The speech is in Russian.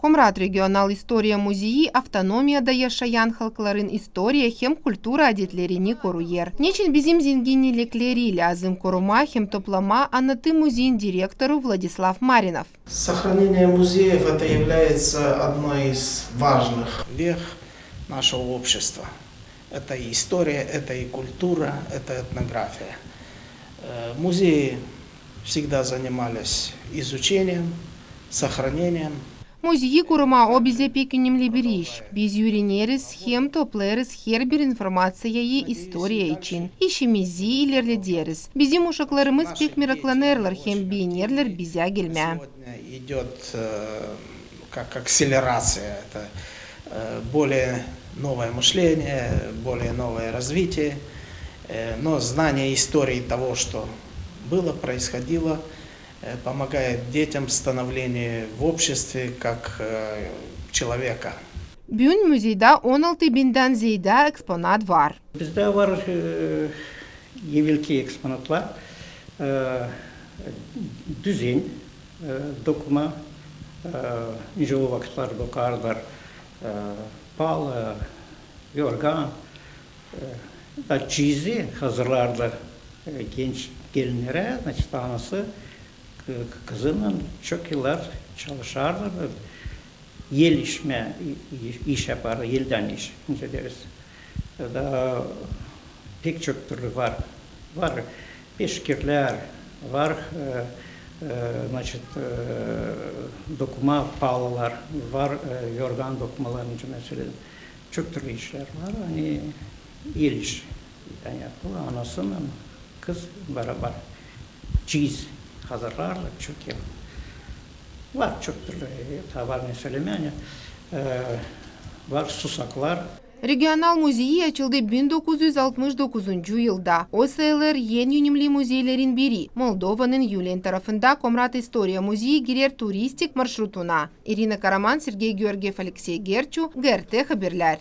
Комрат регионал история музеи автономия да яшаян халкларын история хем культура адетлерини коруер. Нечин безим зингини леклери лязым корума хем топлама анаты музейн директору Владислав Маринов. Сохранение музеев это является одной из важных вех нашего общества. Это и история, это и культура, это этнография. Музеи всегда занимались изучением, сохранением. Музеи курума обизе пекинем либериш. Без юринерис хем топлерис хербер информация и история ичин. Ищи мизи и лерледерис. Безим ушакларымыз пек миракланерлар хем бейнерлер безя гельмя. Сегодня идет как акселерация. Это более новое мышление, более новое развитие. Но знание истории того, что было, происходило, помогает детям в становлении в обществе как человека. Бюн музейда 16 биндан зейда экспонат var. Bizde var evvelki eksponatlar, düzen, dokuma, çoğu vakitler dokarlar, pal, yorgan, da çizi hazırlarlar genç gelinlere, anası kızının çok yıllar çalışarlar. Yel iş yapar, yelden iş deriz. Da pek çok türlü var. Var peşkirler, var dokuma pahalılar, var yorgan dokumaların mesela çok türlü işler var. Hani el iş yani yapılır. Anasının kız beraber çiz hazırlarlar çok yıl. Var çok türlü tavarını söylemeye, var susaklar. Регионал музеи açıldı 1969 yılda. OSLR yeni yönümlü muzeylerin biri. Moldova'nın Yulen tarafında Komrat İstoria Muzeyi girer turistik marşrutuna. Irina Karaman, Sergey Georgiev, Alexey Gerchu, GRT Haberler.